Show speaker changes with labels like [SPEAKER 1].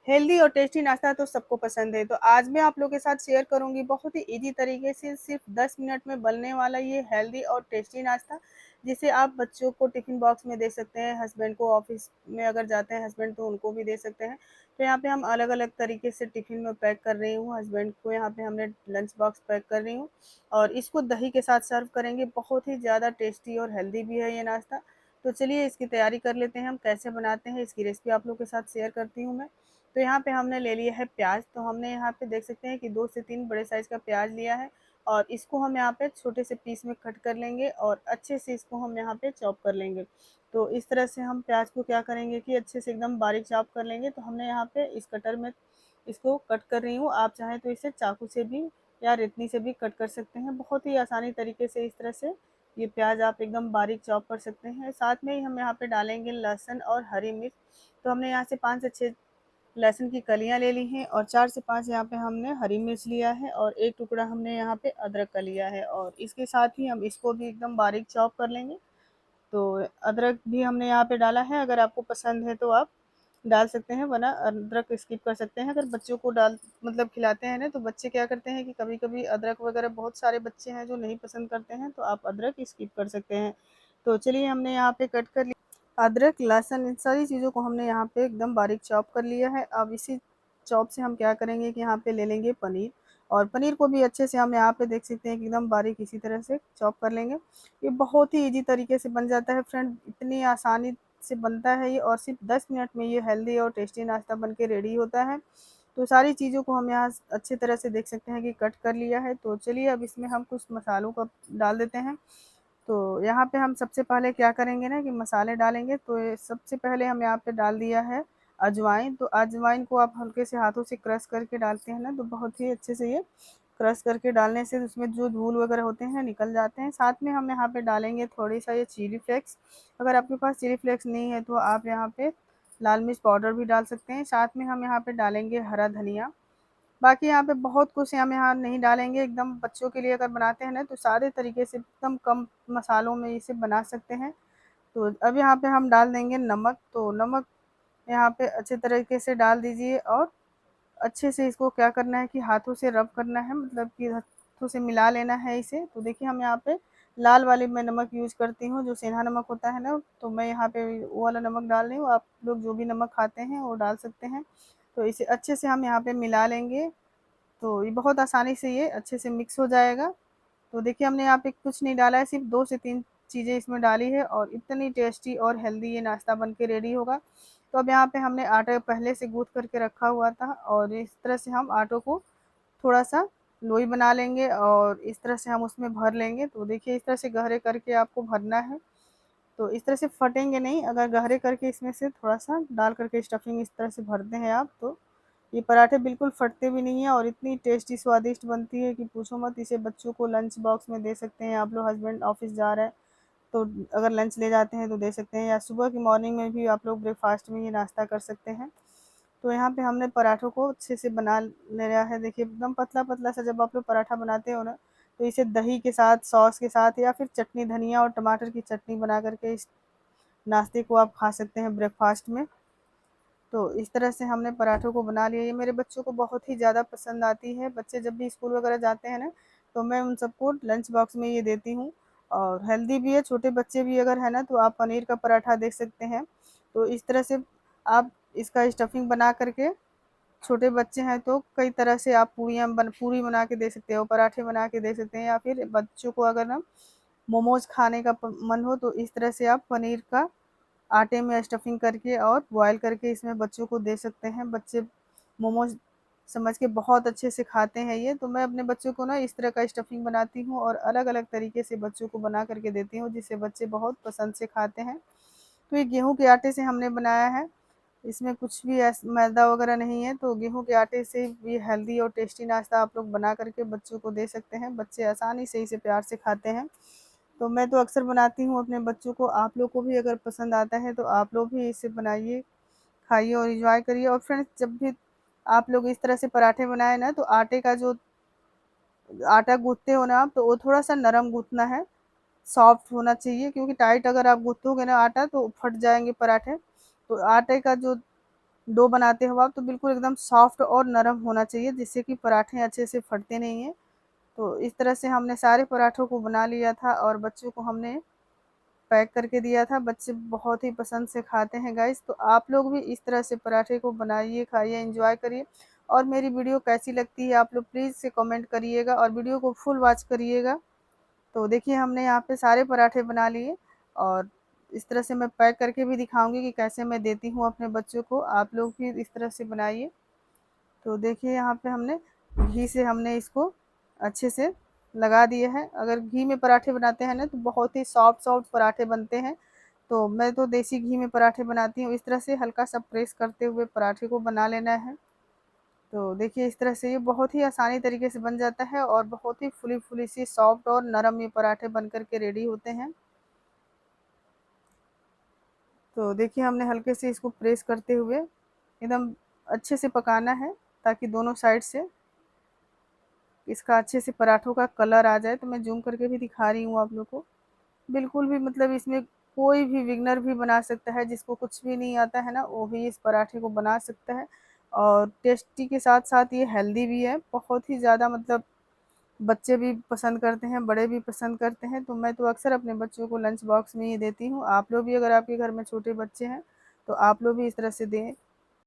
[SPEAKER 1] Healthy और tasty नाश्ता तो सबको पसंद है। तो आज मैं आप लोगों के साथ शेयर करूंगी बहुत ही इजी तरीके से सिर्फ 10 मिनट में बनने वाला ये हेल्दी और टेस्टी नाश्ता, जिसे आप बच्चों को टिफिन बॉक्स में दे सकते हैं, हस्बैंड को ऑफिस में अगर जाते हैं हस्बैंड तो उनको भी दे सकते हैं। तो यहाँ पे हम अलग अलग तरीके से टिफिन में पैक कर रही हूँ, हस्बैंड को यहाँ पे हमने लंच बॉक्स पैक कर रही हूँ और इसको दही के साथ सर्व करेंगे। बहुत ही ज़्यादा टेस्टी और हेल्दी भी है ये नाश्ता। तो चलिए इसकी तैयारी कर लेते हैं, हम कैसे बनाते हैं इसकी रेसिपी आप लोग के साथ शेयर करती हूँ मैं। तो यहाँ पे हमने ले लिया है प्याज। तो हमने यहाँ पे देख सकते हैं कि 2 से 3 बड़े साइज़ का प्याज लिया है और इसको हम यहाँ पे छोटे से पीस में कट कर लेंगे और अच्छे से इसको हम यहाँ पे चॉप कर लेंगे। तो इस तरह से हम प्याज को क्या करेंगे कि अच्छे से एकदम बारीक चॉप कर लेंगे। तो हमने यहाँ पे इस कटर में इसको कट कर रही हूँ, आप चाहें तो इसे चाकू से भी या रेतनी से भी कट कर सकते हैं। बहुत ही आसानी तरीके से इस तरह से ये प्याज आप एकदम बारीक चॉप कर सकते हैं। साथ में ही हम यहाँ पे डालेंगे लहसुन और हरी मिर्च। तो हमने यहाँ से 5 से 6 लहसुन की कलियां ले ली हैं और 4 से 5 यहाँ पे हमने हरी मिर्च लिया है और एक टुकड़ा हमने यहाँ पे अदरक का लिया है और इसके साथ ही हम इसको भी एकदम बारीक चॉप कर लेंगे। तो अदरक भी हमने यहाँ पे डाला है, अगर आपको पसंद है तो आप डाल सकते हैं, वरना अदरक स्किप कर सकते हैं। अगर बच्चों को डाल मतलब खिलाते हैं ना, तो बच्चे क्या करते हैं कि कभी कभी अदरक वगैरह, बहुत सारे बच्चे हैं जो नहीं पसंद करते हैं, तो आप अदरक स्किप कर सकते हैं। तो चलिए हमने यहाँ पे कट कर लिया अदरक लहसुन, इन सारी चीज़ों को हमने यहाँ पे एकदम बारीक चॉप कर लिया है। अब इसी चॉप से हम क्या करेंगे कि यहाँ पे ले लेंगे पनीर और पनीर को भी अच्छे से हम यहाँ पे देख सकते हैं कि एकदम बारीक इसी तरह से चॉप कर लेंगे। ये बहुत ही ईज़ी तरीके से बन जाता है फ्रेंड, इतनी आसानी से बनता है ये और सिर्फ 10 मिनट में ये हेल्दी और टेस्टी नाश्ता बन के रेडी होता है। तो सारी चीज़ों को हम यहाँ अच्छी तरह से देख सकते हैं कि कट कर लिया है। तो चलिए अब इसमें हम कुछ मसालों का डाल देते हैं। तो यहाँ पे हम सबसे पहले क्या करेंगे ना कि मसाले डालेंगे। तो ये सबसे पहले हम यहाँ पे डाल दिया है अजवाइन। तो अजवाइन को आप हल्के से हाथों से क्रश करके डालते हैं ना, तो बहुत ही अच्छे से ये क्रश करके डालने से उसमें जो धूल वगैरह होते हैं निकल जाते हैं। साथ में हम यहाँ पे डालेंगे थोड़ी सा ये चिली फ्लेक्स। अगर आपके पास चिली फ्लेक्स नहीं है तो आप यहाँ पे लाल मिर्च पाउडर भी डाल सकते हैं। साथ में हम यहाँ पे डालेंगे हरा धनिया। बाकी यहाँ पे बहुत कुछ हम यहाँ नहीं डालेंगे, एकदम बच्चों के लिए अगर बनाते हैं ना तो सारे तरीके से एकदम कम मसालों में इसे बना सकते हैं। तो अब यहाँ पे हम डाल देंगे नमक। तो नमक यहाँ पे अच्छे तरीके से डाल दीजिए और अच्छे से इसको क्या करना है कि हाथों से रब करना है, मतलब कि हाथों से मिला लेना है इसे। तो देखिए हम यहाँ पे लाल वाली मैं नमक यूज़ करती हूँ, जो सेंधा नमक होता है ना, तो मैं यहाँ पे वो वाला नमक डाल रही हूँ। आप लोग जो भी नमक खाते हैं वो डाल सकते हैं। तो इसे अच्छे से हम यहाँ पे मिला लेंगे। तो ये बहुत आसानी से ये अच्छे से मिक्स हो जाएगा। तो देखिए हमने यहाँ पे कुछ नहीं डाला है, सिर्फ 2 से 3 चीज़ें इसमें डाली है और इतनी टेस्टी और हेल्दी ये नाश्ता बन के रेडी होगा। तो अब यहाँ पे हमने आटा पहले से गूँथ करके रखा हुआ था और इस तरह से हम आटों को थोड़ा-सा लोई बना लेंगे और इस तरह से हम उसमें भर लेंगे। तो देखिए इस तरह से गहरे करके आपको भरना है। तो इस तरह से फटेंगे नहीं, अगर गहरे करके इसमें से थोड़ा-सा डाल करके स्टफिंग इस तरह से भरते हैं आप, तो ये पराठे बिल्कुल फटते भी नहीं हैं और इतनी टेस्टी स्वादिष्ट बनती है कि पूछो मत। इसे बच्चों को लंच बॉक्स में दे सकते हैं आप लोग, हस्बैंड ऑफिस जा रहे हैं तो अगर लंच ले जाते हैं तो दे सकते हैं, या सुबह की मॉर्निंग में भी आप लोग ब्रेकफास्ट में ये नाश्ता कर सकते हैं। तो यहाँ पे हमने पराठों को अच्छे से बना ले रहा है। देखिए एकदम पतला पतला सा जब आप लोग पराठा बनाते हो ना, तो इसे दही के साथ, सॉस के साथ या फिर चटनी, धनिया और टमाटर की चटनी बना करके इस नाश्ते को आप खा सकते हैं ब्रेकफास्ट में। तो इस तरह से हमने पराठों को बना लिया। ये मेरे बच्चों को बहुत ही ज़्यादा पसंद आती है। बच्चे जब भी स्कूल वगैरह जाते हैं ना, तो मैं उन सबको लंच बॉक्स में ये देती हूँ और हेल्दी भी है। छोटे बच्चे भी अगर है ना, तो आप पनीर का पराठा देख सकते हैं। तो इस तरह से आप इसका स्टफिंग बना करके, छोटे बच्चे हैं तो कई तरह से आप पूरी बना के दे सकते हो, पराठे बना के दे सकते हैं, या फिर बच्चों को अगर ना मोमोज़ खाने का मन हो तो इस तरह से आप पनीर का आटे में स्टफिंग करके और बॉयल करके इसमें बच्चों को दे सकते हैं। बच्चे मोमोज समझ के बहुत अच्छे से खाते हैं ये। तो मैं अपने बच्चों को ना इस तरह का स्टफिंग बनाती हूँ और अलग अलग तरीके से बच्चों को बना करके देती हूँ, जिसे बच्चे बहुत पसंद से खाते हैं। तो ये गेहूं के आटे से हमने बनाया है, इसमें कुछ भी मैदा वगैरह नहीं है। तो गेहूं के आटे से ये हेल्दी और टेस्टी नाश्ता आप लोग बना करके बच्चों को दे सकते हैं। बच्चे आसानी से इसे प्यार से खाते हैं। तो मैं तो अक्सर बनाती हूँ अपने बच्चों को, आप लोग को भी अगर पसंद आता है तो आप लोग भी इसे बनाइए, खाइए और एंजॉय करिए। और फ्रेंड्स जब भी आप लोग इस तरह से पराठे बनाए ना, तो आटे का जो आटा गूँथते हो ना आप, तो वो थोड़ा-सा नरम गूँथना है, सॉफ्ट होना चाहिए, क्योंकि टाइट अगर आप गूँथोगे ना आटा तो फट जाएँगे पराठे। तो आटे का जो डो बनाते हो आप तो बिल्कुल एकदम सॉफ्ट और नरम होना चाहिए, जिससे कि पराठे अच्छे से फटते नहीं हैं। तो इस तरह से हमने सारे पराठों को बना लिया था और बच्चों को हमने पैक करके दिया था। बच्चे बहुत ही पसंद से खाते हैं गाइस। तो आप लोग भी इस तरह से पराठे को बनाइए, खाइए, एंजॉय करिए। और मेरी वीडियो कैसी लगती है आप लोग प्लीज़ से कमेंट करिएगा और वीडियो को फुल वॉच करिएगा। तो देखिए हमने यहाँ पे सारे पराठे बना लिए और इस तरह से मैं पैक करके भी दिखाऊंगी कि कैसे मैं देती हूँ अपने बच्चों को। आप लोग भी इस तरह से बनाइए। तो देखिए यहाँ पे हमने घी से हमने इसको अच्छे से लगा दिए हैं। अगर घी में पराठे बनाते हैं ना तो बहुत ही सॉफ्ट सॉफ्ट पराठे बनते हैं। तो मैं तो देसी घी में पराठे बनाती हूँ। इस तरह से हल्का सा प्रेस करते हुए पराठे को बना लेना है। तो देखिए इस तरह से ये बहुत ही आसानी तरीके से बन जाता है और बहुत ही फुली फुली सी सॉफ्ट और नरम ये पराठे बन करके रेडी होते हैं। तो देखिए हमने हल्के से इसको प्रेस करते हुए एकदम अच्छे से पकाना है, ताकि दोनों साइड से इसका अच्छे से पराठों का कलर आ जाए। तो मैं जूम करके भी दिखा रही हूँ आप लोग को। बिल्कुल भी मतलब इसमें कोई भी बिगनर भी बना सकता है, जिसको कुछ भी नहीं आता है ना, वो भी इस पराठे को बना सकता है। और टेस्टी के साथ साथ ये हेल्दी भी है बहुत ही ज़्यादा। मतलब बच्चे भी पसंद करते हैं, बड़े भी पसंद करते हैं। तो मैं तो अक्सर अपने बच्चों को लंच बॉक्स में ये देती हूँ। आप लोग भी अगर आपके घर में छोटे बच्चे हैं तो आप लोग भी इस तरह से दें।